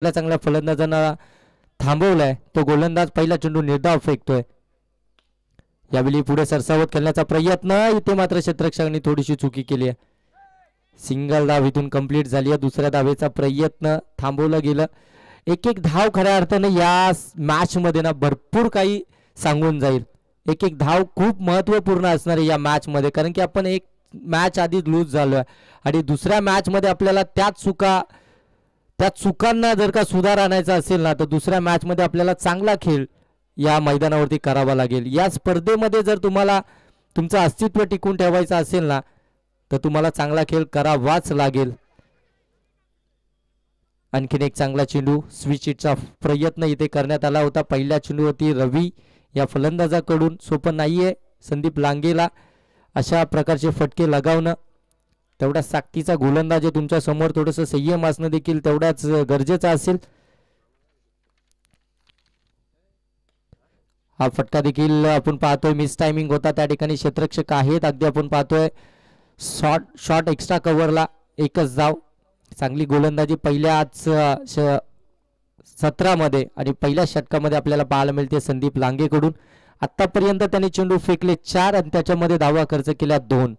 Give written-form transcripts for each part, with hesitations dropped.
चांगल्या फलंदाजांना थांबवलाय. तो गोलंदाज पहिला चेंडू निर्धाव फेकतोय. यावेळी पुढे सरसावत खेळण्याचा प्रयत्न, इथे मात्र क्षेत्ररक्षकांनी थोडीशी चुकी केली आहे. सिंगल धाव इथून कंप्लीट झाली आहे. दुसऱ्या धावेचा प्रयत्न थांबवलं गेलं. एक एक धाव खऱ्या अर्थाने या मॅच मध्ये ना भरपूर काही सांगून जाईल. एक एक धाव खूप महत्वपूर्ण असणार आहे या मॅच मध्ये, कारण की आपण एक मॅच आधी लूज झालोय आणि दुसऱ्या मॅच मध्ये आपल्याला त्या चुकांना जर का सुधार आणायचा असेल ना, तर दुसऱ्या मॅच मध्ये आपल्याला चांगला खेळ या मैदानावरती करावा लागेल. या स्पर्धेमध्ये जर तुम्हाला तुमचं अस्तित्व टिकून ठेवायचं असेल ना, तर तुम्हाला चांगला खेळ करावाच लागेल. आणखीन एक चांगला चेंडू स्विच हिटचा प्रयत्न इथे करण्यात आला होता. पहिल्या चेंडूवरती रवी या फलंदाजाकडून सोपं नाहीये संदीप लांगेला अशा प्रकारचे फटके लगावणं. तेवढा साक्तीचा गोलंदाज आहे तुमच्या समोर, थोडंसं संयम असणं देखील तेवढाच गरजेचं असेल. हा फटका देखील आपण पाहतोय मिस टायमिंग होता त्या ठिकाणी. क्षेत्ररक्षक आहेत अगदी आपण पाहतोय. शॉट एक्स्ट्रा कव्हरला एकच धाव. चांगली गोलंदाजी पहिल्या सत्रामध्ये आणि पहिल्या षटकामध्ये आपल्याला पाहायला मिळते संदीप लांगेकडून. आतापर्यंत त्यांनी चेंडू फेकले 4 आणि त्याच्यामध्ये धावा खर्च केल्या 2.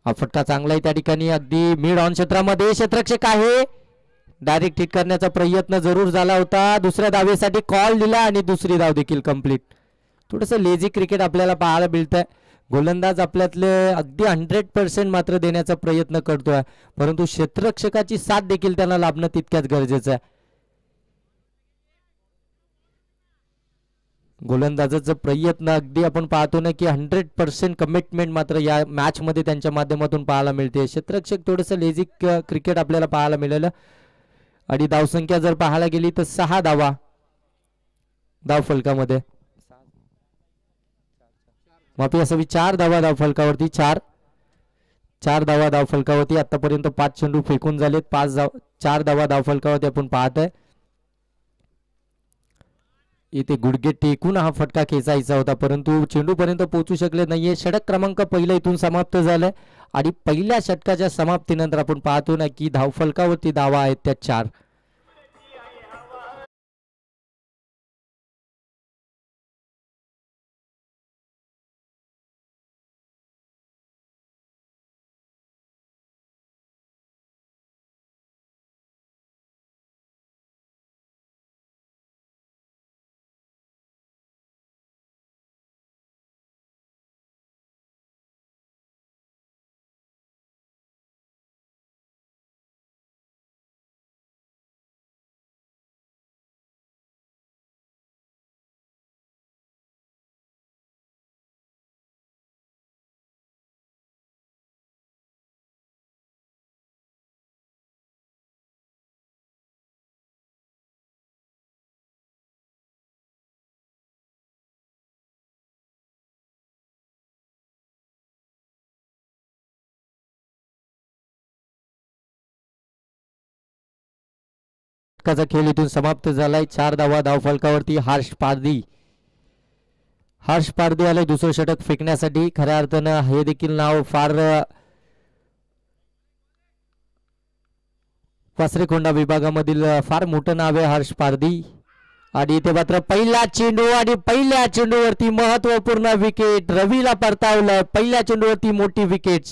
हा फटका चांगला आहे त्या ठिकाणी अगदी मिड ऑन क्षेत्रामध्ये. क्षेत्ररक्षक आहे, डायरेक्ट हिट करण्याचा प्रयत्न जरूर झाला होता. दुसऱ्या धावेसाठी कॉल दिला आणि दुसरी धाव देखील कंप्लीट. थोडंसं लेझी क्रिकेट आपल्याला पाहायला मिळतंय. गोलंदाज आपल्यातले अगदी 100% मात्र देण्याचा प्रयत्न करतोय, परंतु क्षेत्ररक्षकाची साथ देखील त्यांना लाभणं तितक्याच गरजेचं आहे. गोलंदाजाचा प्रयत्न अगदी आपण पाहतो ना की 100% कमिटमेंट मात्र या मॅच मध्ये त्यांच्या माध्यमातून पाहायला मिळते. क्षेत्ररक्षक थोडंसं लेझी क्रिकेट आपल्याला पाहायला मिळालं. आणि धावसंख्या जर पाहायला गेली तर 6 धावा धाव फलकामध्ये. माफी असावी, 4 धावा धाव फलकावरती. 4 धावा धाव फलकावरती. आतापर्यंत 5 चेंडू फेकून झालेत. 4 धावा धाव फलकावरती आपण पाहतोय. इथे गुडघे टेकून हा फटका खेचायचा होता, परंतु चेंडू पर्यंत पोहोचू शकले नाहीये. षटक क्रमांक पहिला इथून समाप्त झालाय आणि पहिल्या षटकाच्या समाप्तीनंतर आपण पाहतो ना की धावफलकावरती धावा आहेत त्या 4. खेळ इथून समाप्त झालाय. 4 धावा धाव फलकावरती. हर्ष पारधी आले दुसरं षटक फेकण्यासाठी. खऱ्या अर्थानं हे देखील नाव फार वासरेकोंडा विभागामधील फार मोठं नाव आहे हर्ष पारधी. आणि इथे मात्र पहिला चेंडू आणि पहिल्या चेंडूवरती महत्वपूर्ण विकेट. रवीला परतावलं. पहिल्या चेंडूवरती मोठी विकेट.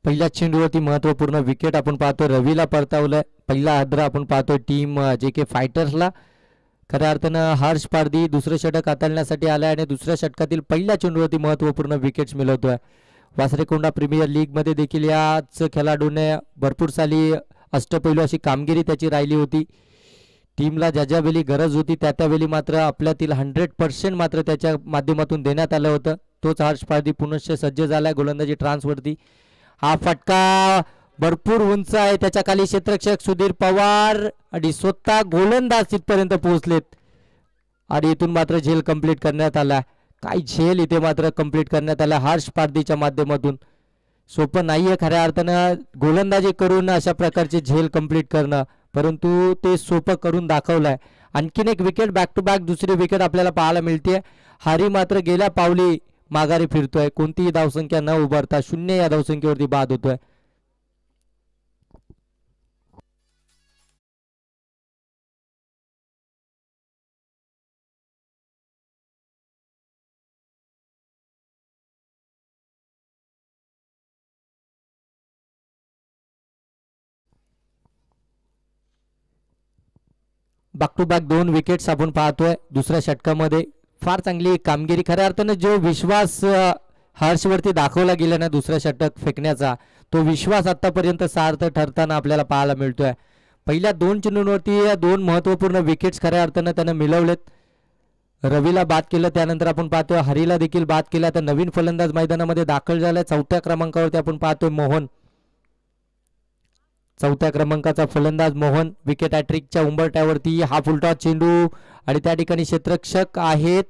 पहिल्या चेंडूवरती महत्वपूर्ण विकेट आपण पाहतो. रवीला परतावलंय. पहिला आदर आपण पाहतो टीम जे के फायटर्सला. खऱ्या अर्थानं हर्ष पारधी दुसरं षटक हाताळण्यासाठी आलाय आणि दुसऱ्या षटकातील पहिल्या चेंडूवरती महत्त्वपूर्ण विकेट्स मिळवतोय. वासरेकोंडा प्रीमियर लीगमध्ये देखील याच खेळाडूने भरपूर साली अष्टपैलू अशी कामगिरी त्याची राहिली होती. टीमला ज्या ज्यावेळी गरज होती त्या त्यावेळी मात्र आपल्यातील 100% मात्र त्याच्या माध्यमातून देण्यात आलं होतं. तोच हर्ष पारधी पुनश्च सज्ज झालाय गोलंदाजी ट्रान्सवरती. हा फटका भरपूर उंच आहे, त्याच्या खाली क्षेत्ररक्षक सुधीर पवार आणि स्वतः गोलंदाज तिथपर्यंत पोहोचलेत आणि इथून मात्र झेल कंप्लीट करण्यात आला. काय झेल इथे मात्र कंप्लीट करण्यात आला हर्ष पारधीच्या माध्यमातून. सोपं नाहीये खऱ्या अर्थानं गोलंदाजी करून अशा प्रकारचे झेल कंप्लीट करणं, परंतु ते सोपं करून दाखवलंय. आणखीन एक विकेट बॅक टू बॅक दुसरी विकेट आपल्याला पाहायला मिळते. हारी मात्र गेल्या पावली माघारी फिरतोय, कोणतीही धावसंख्या न उभारता 0 या धावसंख्येवरती बाद होतोय. बॅक टू बॅक 2 विकेट्स आपण पाहतोय दुसऱ्या षटकामध्ये. फार चांगली कामगिरी खऱ्या अर्थानं जो विश्वास हर्षवरती दाखवला गेला ना दुसऱ्या षटक फेकण्याचा, तो विश्वास आतापर्यंत सार्थ ठरताना आपल्याला पाहायला मिळतोय. पहिल्या 2 चेंडूंवरती 2 महत्त्वपूर्ण विकेट्स खऱ्या अर्थानं त्यानं मिळवलेत. रवीला बाद केलं, त्यानंतर आपण पाहतोय हरीला देखील बाद केला. आता नवीन फलंदाज मैदानामध्ये दाखल झालाय. 4थ्या क्रमांकावरती आपण पाहतोय मोहन, 4थ्या क्रमांकाचा फलंदाज मोहन विकेट हॅट्रिकच्या उंबरठ्यावरती. हा फुलटॉस चेंडू आणि त्या ठिकाणी क्षेत्ररक्षक आहेत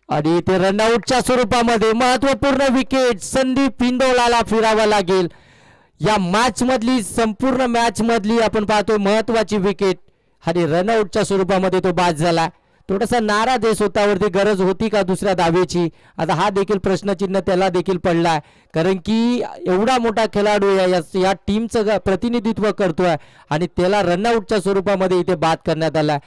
आणि ते रनआउटच्या स्वरूपामध्ये महत्वपूर्ण विकेट संदीप हिंदोलाला फिरावं लागेल. या मॅच मधली संपूर्ण मॅच मधली आपण पाहतोय महत्वाची विकेट आणि रनआउटच्या स्वरूपामध्ये तो बाद झाला. थोडासा नाराज आहे स्वतःवरती, गरज होती का दुसऱ्या धावेची, आता हा देखील प्रश्नचिन्ह त्याला देखील पडलाय. कारण की एवढा मोठा खेळाडू या टीमचं प्रतिनिधित्व करतोय आणि त्याला रनआउटच्या स्वरूपामध्ये इथे बाद करण्यात आलाय.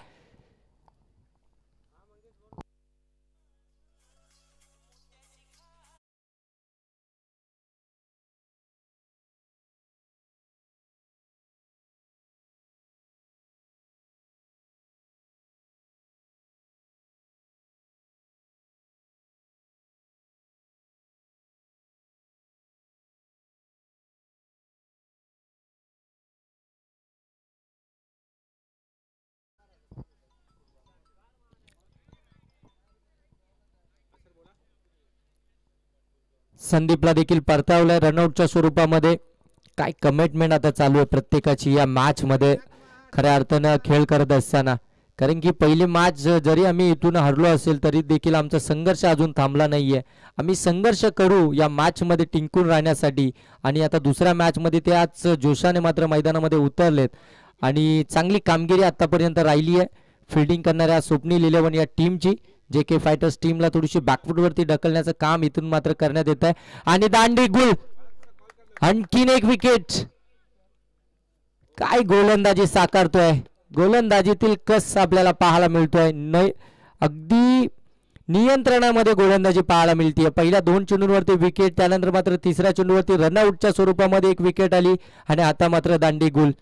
संदीपला देखील परतावलंय रनआउटच्या स्वरूपामध्ये. काय कमिटमेंट आता चालू आहे प्रत्येकाची या मॅच मध्ये खऱ्या अर्थानं खेळ करत असताना. कारण की पहिली मॅच जरी आम्ही इथून हरलो असेल तरी देखील आमचा संघर्ष अजून थांबला नाहीये. आम्ही संघर्ष करू या मॅच मध्ये टिंकून राहण्यासाठी आणि आता दुसऱ्या मॅच मध्ये ते आज जोशाने मात्र मैदानामध्ये उतरलेत आणि चांगली कामगिरी आतापर्यंत राहिली आहे फिल्डिंग करणाऱ्या स्वप्नील 11 या टीमची. जे के फायटर्स टीमला थोडीशी बॅकफुटवरती ढकलण्याचं काम इथून मात्र करण्यात येत आहे आणि दांडी गुल. आणखीन एक विकेट. काय गोलंदाजी साकारतोय, गोलंदाजीतील कस आपल्याला पाहायला मिळतोय. अगदी नियंत्रणामध्ये गोलंदाजी पाहायला मिळते. पहिल्या 2 चेंडूंवरती विकेट, त्यानंतर मात्र तिसऱ्या चेंडूवरती रनआउटच्या स्वरूपामध्ये एक विकेट आली आणि आता मात्र दांडी गुल.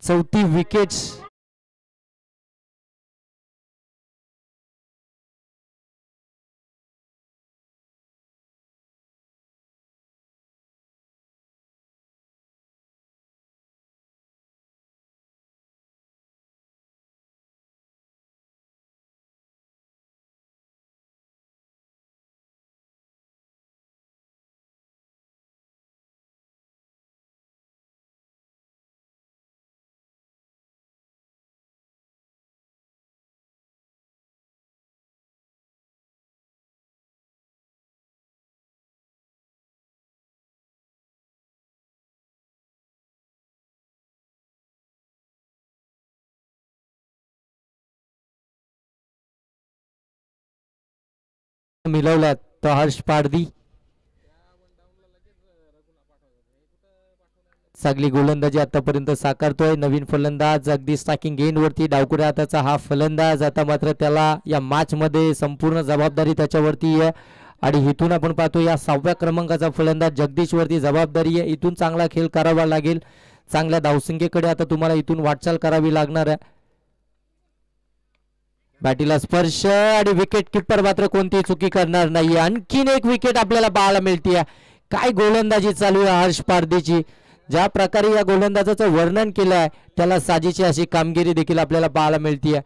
4थी विकेट्स मिळवल्यात तर हर्ष पारधी. चांगली गोलंदाजी आतापर्यंत साकारतोय नवीन फलंदाज. अगदी स्ट्रायकिंग गेंद वरती डावकुऱ्या हाताचा हा फलंदाज. आता मात्र त्याला या मॅच मध्ये संपूर्ण जबाबदारी त्याच्यावरती आहे आणि इथून आपण पाहतो या 6व्या क्रमांकाचा फलंदाज जगदीश वरती जबाबदारी आहे. इथून चांगला खेळ करावा लागेल. चांगल्या धावसंख्येकडे आता तुम्हाला इथून वाटचाल करावी लागणार आहे. बॅटीला स्पर्श आणि विकेट किपर मात्र कोणतीही चुकी करणार नाहीये. आणखीन एक विकेट आपल्याला पाहायला मिळते. काय गोलंदाजी चालू आहे हर्ष पारधीची. ज्या प्रकारे या गोलंदाजाचं वर्णन केलं आहे त्याला साजेशी अशी कामगिरी देखील आपल्याला पाहायला मिळते.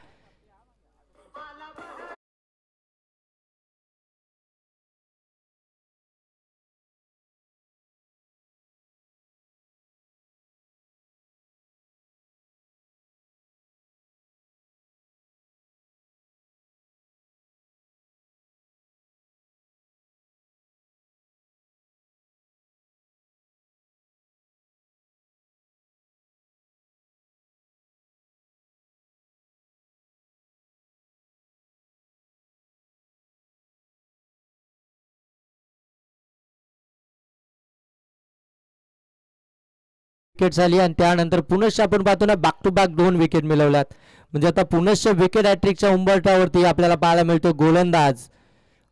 विकेट झाली आणि त्यानंतर पुनश्च आपण पाहतो ना बॅक टू बॅक 2 विकेट मिळवल्यात. म्हणजे आता पुनश्च विकेट हॅट्रिकच्या उंबरठ्यावरती आपल्याला पाहायला मिळतो गोलंदाज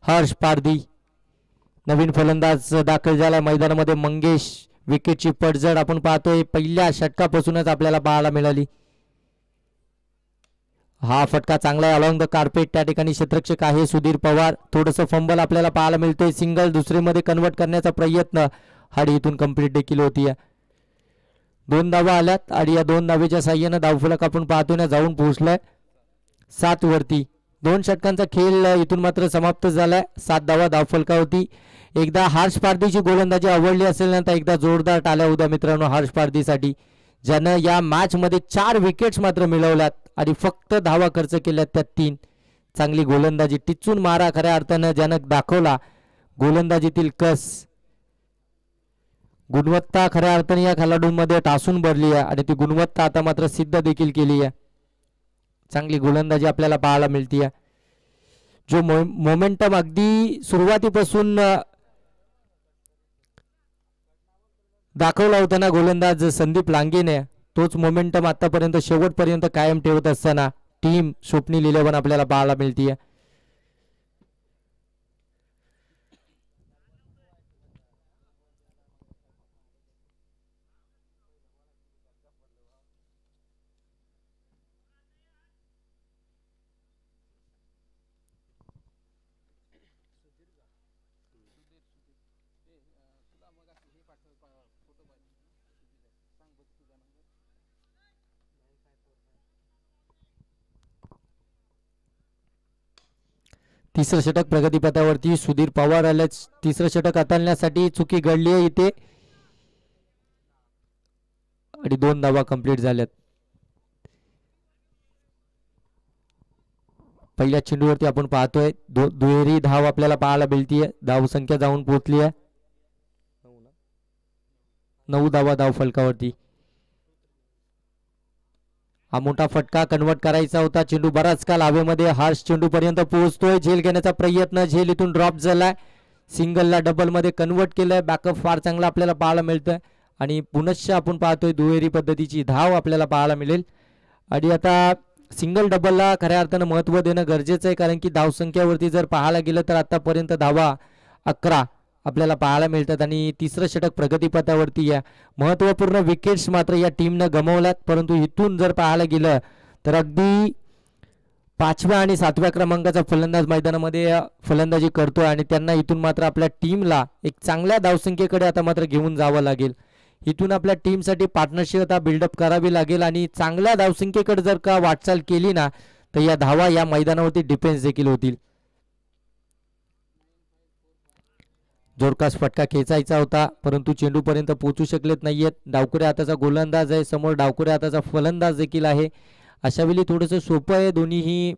हर्ष पारधी. नवीन फलंदाज दाखल झाला मैदानामध्ये मंगेश. विकेटची पडझड आपण पाहतोय पहिल्या षटकापासूनच आपल्याला पाहायला मिळाली. हा फटका चांगला आहे अलॉंग द कार्पेट. त्या ठिकाणी क्षेत्ररक्षक आहे सुधीर पवार. थोडंसं फंबल आपल्याला पाहायला मिळतोय. सिंगल दुसरीमध्ये कन्वर्ट करण्याचा प्रयत्न हाडी इथून कंप्लीट देखील होती. 2 धावा आल्यात आणि या 2 धावेच्या साह्यानं धावफलक आपण पाहतोय ना जाऊन पोहोचलाय 7 वरती. 2 षटकांचा खेळ इथून मात्र समाप्त झालाय. 7 धावा धावफलकावरती. एकदा हर्ष पारधीची गोलंदाजी आवडली असेल ना तर एकदा जोरदार टाळ्या उद्या मित्रांनो हर्ष पारधीसाठी, ज्यानं या मॅच मध्ये 4 विकेट्स मात्र मिळवल्यात आणि फक्त धावा खर्च केल्यात त्या 3. चांगली गोलंदाजी टिचून मारा खऱ्या अर्थानं ज्यानं दाखवला. गोलंदाजीतील कस गुणवत्ता खऱ्या अर्थाने या खेळाडूंमध्ये टासून भरली आहे आणि ती गुणवत्ता आता मात्र सिद्ध देखील केली आहे. चांगली गोलंदाजी आपल्याला पाहायला मिळते. जो मोमेंटम अगदी सुरुवातीपासून दाखवला होता ना गोलंदाज संदीप लांगेने, तोच मोमेंटम आतापर्यंत शेवटपर्यंत कायम ठेवत असताना टीम स्वप्नील 11 आपल्याला पाहायला मिळते. तिसरं षटक प्रगतीपथावरती सुधीर पवार आले. तिसरं षटक हाताळण्यासाठी चुकी घडली आहे इथे आणि 2 धावा कंप्लीट झाल्यात. पहिल्या चेंडूवरती आपण पाहतोय दुहेरी धाव आपल्याला पाहायला मिळतीये. धावसंख्या जाऊन पोहोचली आहे 9 धावा धाव फलकावरती. हा मोठा फटका कन्वर्ट करायचा होता. चेंडू बराच काल हवेमध्ये हर्ष चेंडू पर्यंत पोहोचतोय. झेल घेण्याचा प्रयत्न, झेल इथून ड्रॉप झालाय. सिंगलला डबल मध्ये कन्वर्ट केलंय. बॅकअप फार चांगला आपल्याला पाहायला मिळतोय आणि पुनश्च आपण पाहतोय दुहेरी पद्धतीची धाव आपल्याला पाहायला मिळेल. आणि आता सिंगल डबलला खऱ्या अर्थानं महत्त्व देणं गरजेचं आहे, कारण की धावसंख्यावरती जर पाहायला गेलं तर आतापर्यंत धावा 11 आपल्याला पाहायला मिळतात आणि तिसरं षटक प्रगतीपथावरती या महत्त्वपूर्ण विकेट्स मात्र या टीमनं गमावल्यात. परंतु इथून जर पाहायला गेलं तर अगदी 5व्या आणि 7व्या क्रमांकाचा फलंदाज मैदानामध्ये फलंदाजी करतोय आणि त्यांना इथून मात्र आपल्या टीमला एक चांगल्या धावसंख्येकडे आता मात्र घेऊन जावं लागेल. इथून आपल्या टीमसाठी पार्टनरशिप आता बिल्डअप करावी लागेल आणि चांगल्या धावसंख्येकडे जर का वाटचाल केली ना तर या धावा या मैदानावरती डिफेन्स देखील होतील. जोरकास फटका खेचायचा होता परंतु चेंडूपर्यंत पोहोचू शकलेत नाहीयेत. डावकुऱ्या हाताचा गोलंदाज आहे, समोर डावकुऱ्या हाताचा फलंदाज देखील आहे. अशा वेळी थोडंसं सोपं आहे दोन्हीही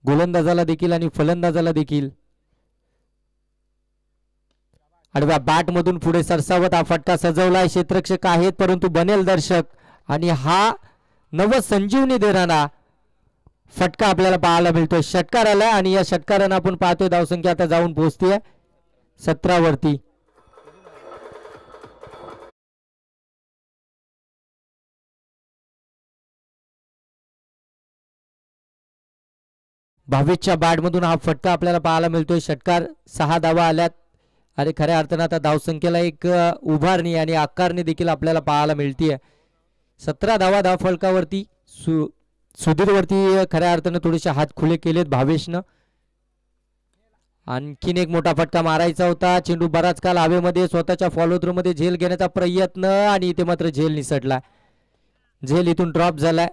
गोलंदाजाला देखील आणि फलंदाजाला देखील. आडव्या बॅट मधून पुढे सरसावत हा फटका सजवलाय. क्षेत्ररक्षक आहेत परंतु बनेल दर्शक आणि हा नव संजीवनी देणारा फटका आपल्याला पाहायला मिळतोय. षटकार आलाय आणि या षटकारानं आपण पाहतोय धावसंख्या आता जाऊन पोहोचते 17 वरती. भावेशच्या बॅटमधून हा फटका आपल्याला पाहायला मिळतोय. षटकार 6 धावा आल्यात आणि खऱ्या अर्थानं आता धावसंख्येला एक उभारणी आणि आकारणी देखील आपल्याला पाहायला मिळतीये. 17 धावा धाव फलकावरती. सुधीरवरती खऱ्या अर्थानं थोडेसे हात खुले केलेत भावेशनं. आणखीन एक मोठा फटका मारायचा होता. चेंडू बराच काल हवेमध्ये स्वतःच्या फॉलो थ्रू मध्ये झेल घेण्याचा प्रयत्न आणि इथे मात्र झेल निसटला. झेल इथून ड्रॉप झालाय.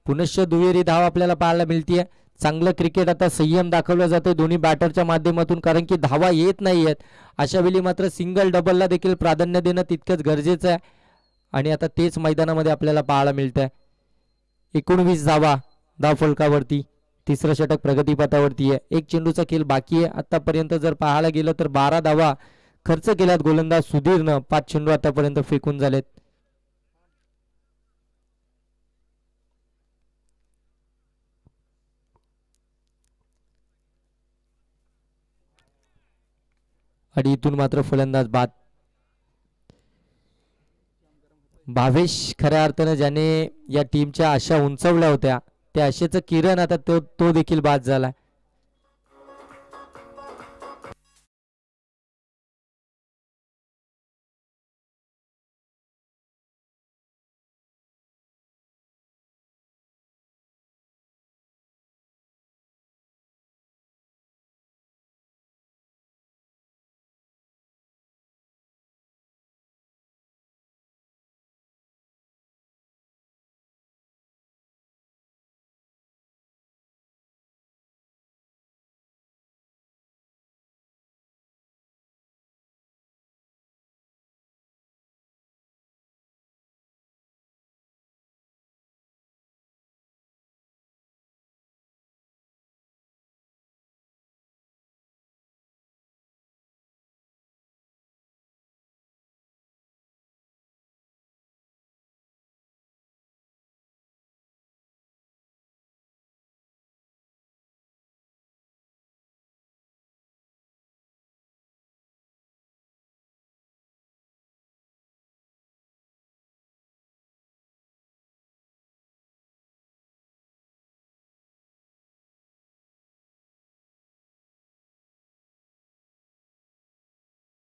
पुनश्च दुहेरी धाव आपल्याला पाहायला मिळतीये. चांगलं क्रिकेट आता संयम दाखवलं जातंय दोन्ही बॅटरच्या माध्यमातून, कारण की धावा येत नाहीयेत. अशा वेळी मात्र सिंगल डबलला देखील प्राधान्य देणं तितकंच गरजेचं आहे आणि आता तेच मैदानामध्ये आपल्याला पाहायला मिळतंय. 19 धावा धाव फलकावरती. तिसरं षटक प्रगतीपथावरती आहे. एक चेंडूचा खेळ बाकी आहे. आतापर्यंत जर पाहायला गेलं तर 12 धावा खर्च केल्यात गोलंदाज सुधीरनं. 5 चेंडू आतापर्यंत फेकून झालेत. आणि इथून मात्र फलंदाज बाद. भावेश खऱ्या अर्थानं ज्याने या टीमच्या आशा उंचवल्या होत्या त्या आशेचं किरण आता तो देखील बाद झाला.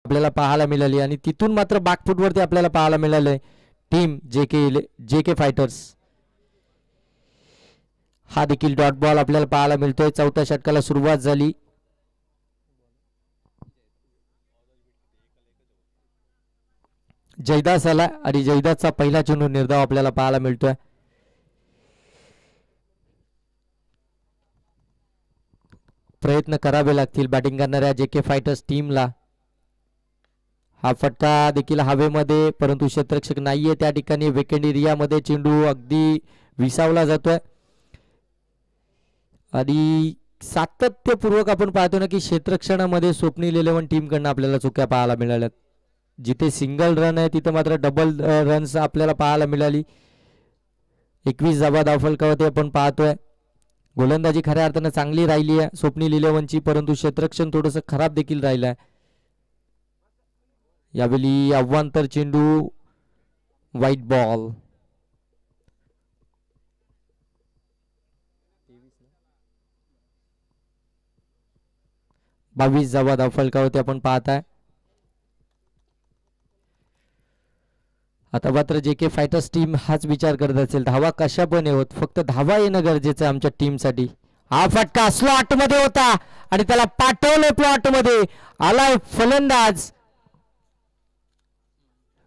आपल्याला पाहायला मिळाली आणि तिथून मात्र बॅकफुटवरती आपल्याला पाहायला मिळालंय टीम जे के फायटर्स. हा देखील डॉट बॉल आपल्याला पाहायला मिळतोय. चौथ्या षटकाला सुरुवात झाली. जयदास आला आणि जयदासचा पहिला चेंडू निर्धाव आपल्याला पाहायला मिळतोय. प्रयत्न करावे लागतील बॅटिंग करणाऱ्या जे के फायटर्स टीमला. हा फटका देखील हवेमध्ये, परंतु क्षेत्ररक्षक नाहीये त्या ठिकाणी. विकेट एरियामध्ये चेंडू अगदी विसावला जातोय आणि सातत्यपूर्वक आपण पाहतो ना की क्षेत्ररक्षणामध्ये स्वप्नील 11 टीमकडनं आपल्याला चुक्या पाहायला मिळाल्यात. जिथे सिंगल रन आहे तिथे मात्र डबल रन्स आपल्याला पाहायला मिळाली. 21 धावा धावफलकावरती आपण पाहतोय. गोलंदाजी खऱ्या अर्थानं चांगली राहिली आहे स्वप्नील 11ची, परंतु क्षेत्ररक्षण थोडंसं खराब देखील राहिलं आहे. यावेळी अव्वांतर चेंडू, व्हाईट बॉल. बावीस धावा धावफलकावरती आपण पाहताय. आता मात्र जे के फायटर्स टीम हाच विचार करत असेल धावा कशा पण होत, फक्त धावा येणं गरजेचं आहे आमच्या टीमसाठी. हा फटका स्लॉट मध्ये होता आणि त्याला पाठवलं प्लॉट मध्ये. आलाय फलंदाज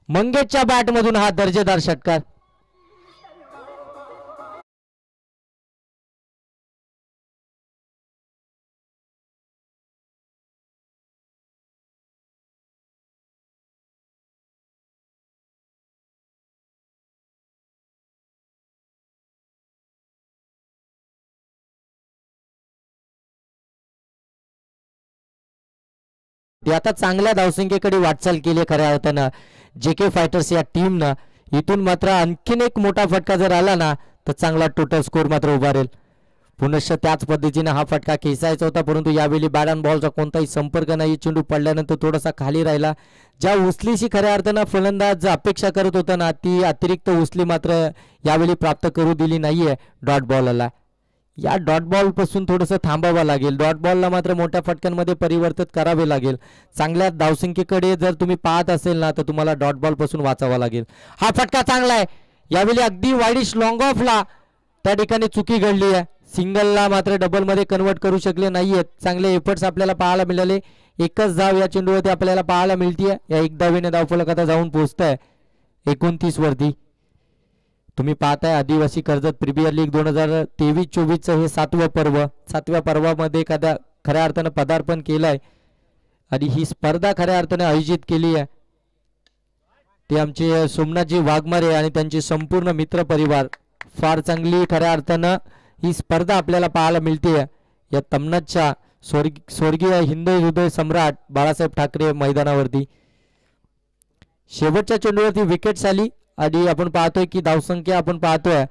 मंगेशच्या बॅट मधून हा दर्जेदार षटकार. आता चांगल्या धावसंख्येकडे वाटचाल केली खऱ्या अर्थानं जे के फायटर्स या टीमनं. इथून मात्र आणखीन एक मोठा फटका जर आला ना तर चांगला टोटल स्कोर मात्र उभारेल. पुनश्च त्याच पद्धतीने हा फटका खेचायचा होता, परंतु यावेळी बॅट अँड बॉलचा कोणताही संपर्क नाही. चेंडू पडल्यानंतर थोडासा खाली राहिला. ज्या उचलीशी खऱ्या अर्थानं फलंदाज अपेक्षा करत होता ना ती अतिरिक्त उचली मात्र यावेळी प्राप्त करू दिली नाहीये. डॉट बॉल आला. या डॉट बॉल पासून थोडंसं थांबावं लागेल. डॉट बॉलला मात्र मोठ्या फटक्यांमध्ये परिवर्तित करावे लागेल. चांगल्या धावसंख्येकडे जर तुम्ही पाहत असेल ना तर तुम्हाला डॉट बॉल पासून वाचावा लागेल. हा फटका चांगला आहे. यावेळी अगदी वाईडिश लॉंग ऑफला त्या ठिकाणी चुकी घडली आहे. सिंगलला मात्र डबलमध्ये कन्वर्ट करू शकले नाहीयेत. चांगले एफर्ट्स आपल्याला पाहायला मिळाले. एकच धाव या चेंडूवरती आपल्याला पाहायला मिळते. या एक धावेने धावफलक आता जाऊन पोहोचत आहे 29 वरती. तुम्ही पाहताय आदिवासी कर्जत प्रीमियर लीग 2023-24चं हे 7वं पर्व. 7व्या पर्वामध्ये खऱ्या अर्थानं पदार्पण केलंय आणि ही स्पर्धा खऱ्या अर्थाने आयोजित केली आहे ते आमचे सोमनाथजी वाघमारे आणि त्यांचे संपूर्ण मित्र परिवार. फार चांगली खऱ्या अर्थानं ही स्पर्धा आपल्याला पाहायला मिळते या तमनाच्या स्वर्गीय हिंदू हृदय सम्राट बाळासाहेब ठाकरे मैदानावरती. शेवटच्या चेंडूवरती विकेट आली आणि आपण पाहतोय की धावसंख्या आपण पाहतोय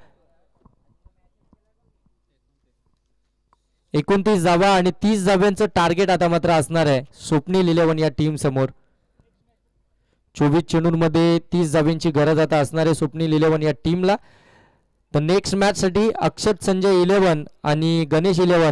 29 धावा आणि 30 धाव्यांचं टार्गेट आता मात्र असणार आहे स्वप्नील 11 या टीम समोर. 24 चेंडूंमध्ये 30 धाव्यांची गरज आता असणार आहे स्वप्नील 11 या टीमला. तर नेक्स्ट मॅच साठी अक्षत संजय 11 आणि गणेश 11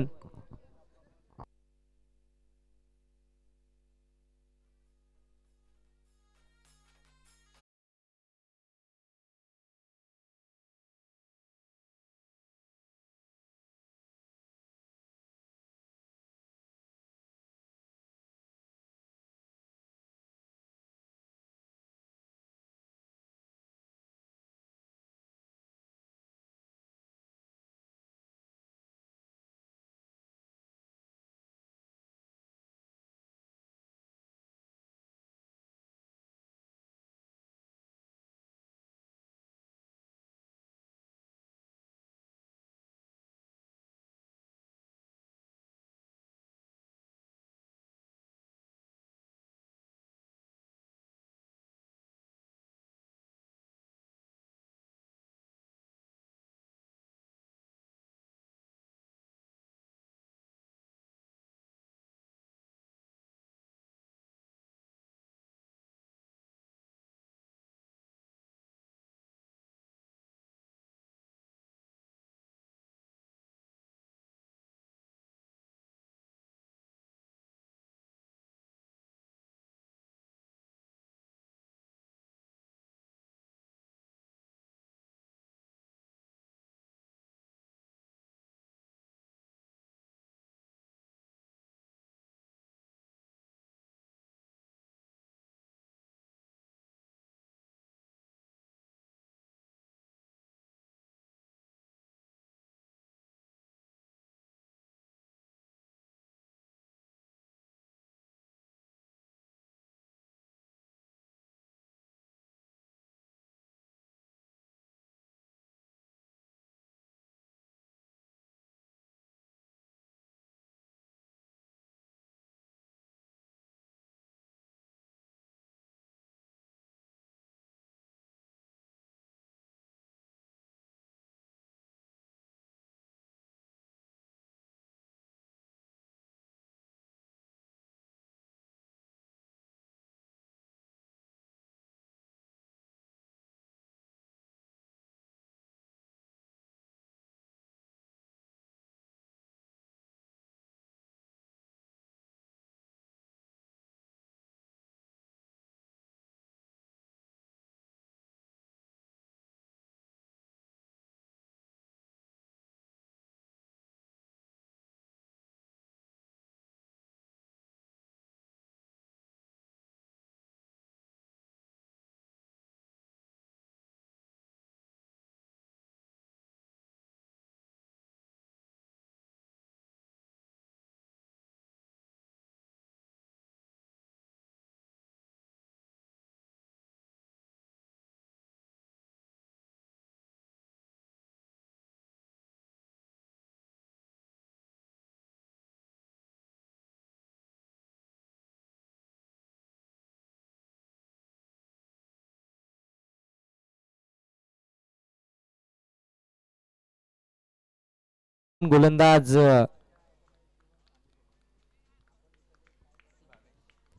गोलंदाज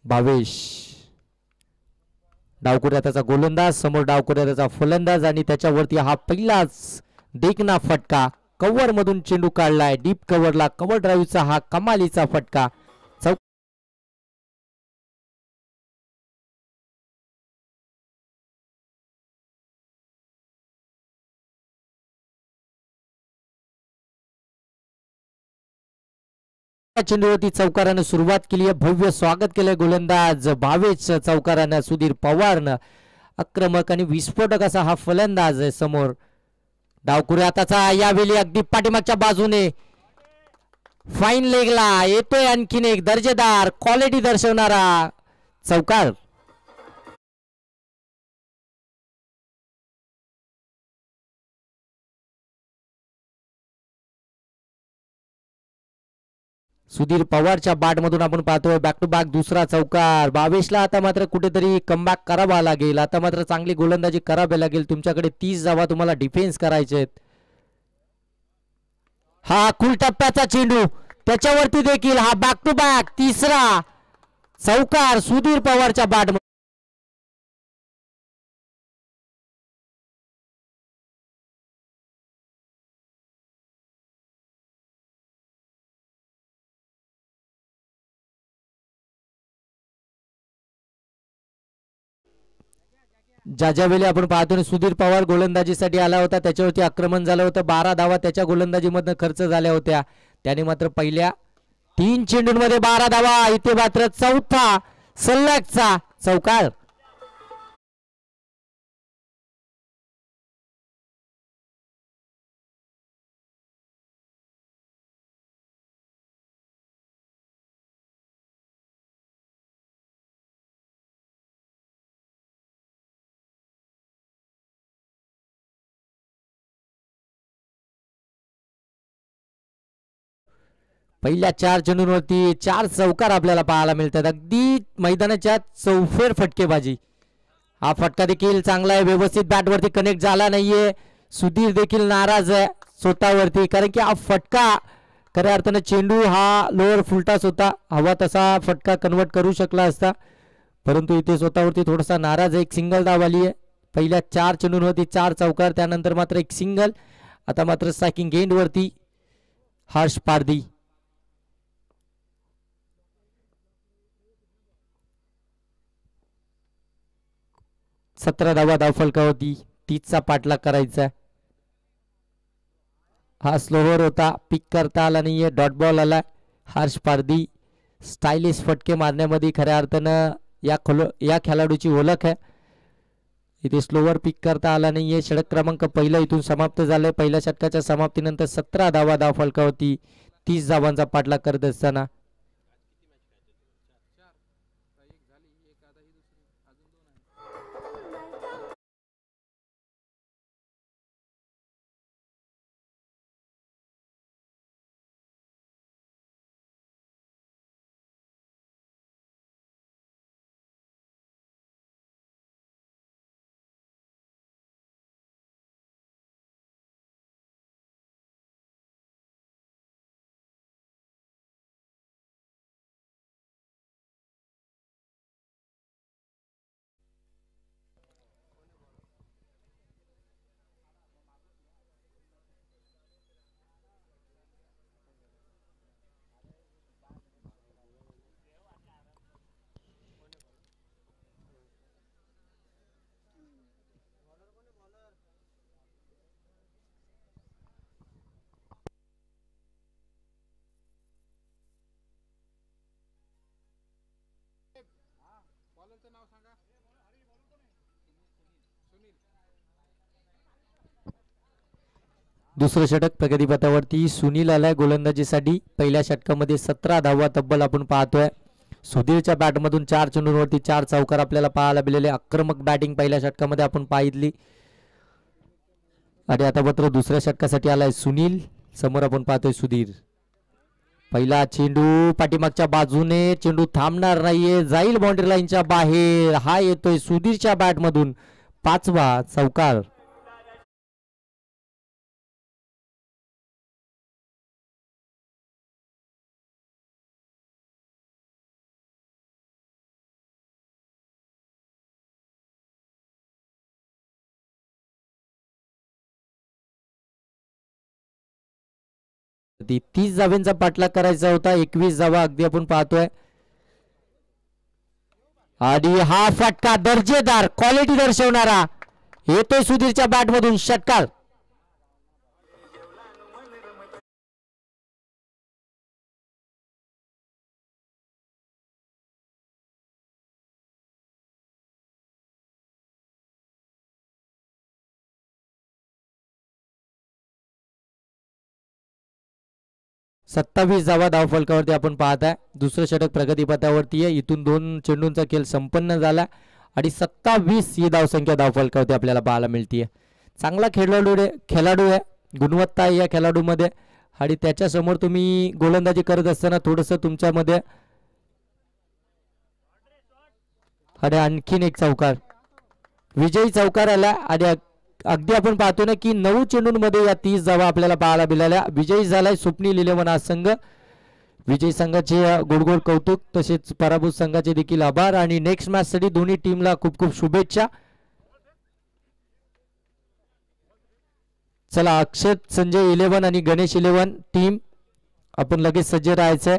भावेश. डावकुऱ्या त्याचा गोलंदाज समोर डावकुऱ्या त्याचा फलंदाज आणि त्याच्यावरती हा पहिलाच देखना फटका कव्हर मधून चेंडू काढलाय डीप कव्हरला. कव्हर ड्राईव्हचा हा कमालीचा फटका. चेंडूवरती चौकारानं सुरुवात केली आहे. भव्य स्वागत केलंय गोलंदाज भावेश चौकारानं. सुधीर पवारनं आक्रमक आणि विस्फोटक असा हा फलंदाज आहे समोर. डावकुरे आताचा यावेळी अगदी पाठीमागच्या बाजूने फाईन लेगला येतोय आणखीन एक दर्जेदार क्वालिटी दर्शवणारा चौकार. सुधीर पवारच्या बॅटमधून आपण पाहतोय बॅक टू बॅक दुसरा चौकार. भावेशला आता मात्र कुठेतरी कमबॅक करावा लागेल. आता मात्र चांगली गोलंदाजी करावी लागेल. तुमच्याकडे 30 धावा तुम्हाला डिफेन्स करायचे आहेत. हा खुल टप्प्याचा चेंडू त्याच्यावरती देखील हा बॅक टू बॅक तिसरा चौकार सुधीर पवारच्या बॅट. ज्या वेळी आपण पाहतो सुधीर पवार गोलंदाजीसाठी आला होता त्याच्यावरती आक्रमण झालं होतं. 12 धावा त्याच्या गोलंदाजीमधनं खर्च झाल्या होत्या. त्याने मात्र पहिल्या 3 चेंडूंमध्ये 12 धावा. इथे मात्र चौथा सलगचा चौकार. पहिल्या 4 चेंडूंवरती 4 चौकार आपल्याला पाहायला मिळतात. अगदी मैदानाच्या चौफेर फटकेबाजी. हा फटका देखील चांगला आहे. व्यवस्थित बॅटवरती कनेक्ट झाला नाहीये. सुधीर देखील नाराज आहे स्वतःवरती कारण की हा फटका खऱ्या अर्थानं चेंडू हा लोअर फुलटास होता. हवा तसा फटका कन्वर्ट करू शकला असता परंतु इथे स्वतःवरती थोडासा नाराज आहे. एक सिंगल धाव आली आहे. पहिल्या 4 चेंडूंवरती 4 चौकार त्यानंतर मात्र एक सिंगल. आता मात्र स्ट्रायकिंग एंड वरती हर्ष पारधी. 17 धावा धावफलकावरती 30चा पाठलाग करायचा. हा स्लोवर होता. पिक करता आला नाहीये. डॉट बॉल आला. हर्ष पारधी स्टायलिश फटके मारण्यामध्ये खऱ्या अर्थानं या खेळाडूची ओळख आहे. इथे स्लोवर पिक करता आला नाहीये. षटक क्रमांक पहिला इथून समाप्त झालाय. पहिल्या षटकाच्या समाप्तीनंतर 17 धावा धावफलकावरती 30 धावांचा पाठलाग करत असताना दुसरं षटक प्रगतीपथावरती सुनील आलाय गोलंदाजीसाठी. पहिल्या षटकामध्ये 17 धावा तब्बल आपण पाहतोय. सुधीरच्या बॅटमधून 4 चेंडूंवरती 4 चौकार आपल्याला पाहायला मिळाले. आक्रमक बॅटिंग पहिल्या षटकामध्ये आपण पाहिली आणि आता मात्र दुसऱ्या षटकासाठी आलाय सुनील. समोर आपण पाहतोय सुधीर. पहिला चेंडू पाठीमागच्या बाजूने चेंडू थांबणार नाहीये. जाईल बाउंड्री लाईनच्या बाहेर. हा येतोय सुधीरच्या बॅटमधून 5वा चौकार. 30 धावांचा पाठलाग करायचा होता. 21 धावा अगदी आपण पाहतोय. आणि हा फटका दर्जेदार क्वालिटी दर्शवणारा येतोय सुधीरच्या बॅट मधून षटकार. सत्तावीस धावा धावफलकावरती आपण पाहताय. दुसरं षटक प्रगतीपथावरती आहे. इथून 2 चेंडूंचा खेळ संपन्न झाला आणि 27 ही धावसंख्या धावफलकावरती आपल्याला पाहायला मिळते. चांगला खेळाडू आहे, गुणवत्ता आहे या खेळाडूमध्ये. आणि त्याच्यासमोर तुम्ही गोलंदाजी करत असताना थोडंसं तुमच्यामध्ये आणि आणखीन एक चौकार, विजयी चौकार आला. आणि अगदी आपण पाहतो ना की 9 चेंडूंमध्ये या 30 धावा आपल्याला पाहायला मिळाल्या. विजयी झालाय स्वप्नील इलेव्हन हा संघ. विजयी संघाचे गोड कौतुक, तसेच पराभूत संघाचे देखील आभार. आणि नेक्स्ट मॅच साठी दोन्ही टीमला खूप खूप शुभेच्छा. चला, अक्षत संजय 11 आणि गणेश 11 टीम आपण लगेच सज्ज राहायचंय.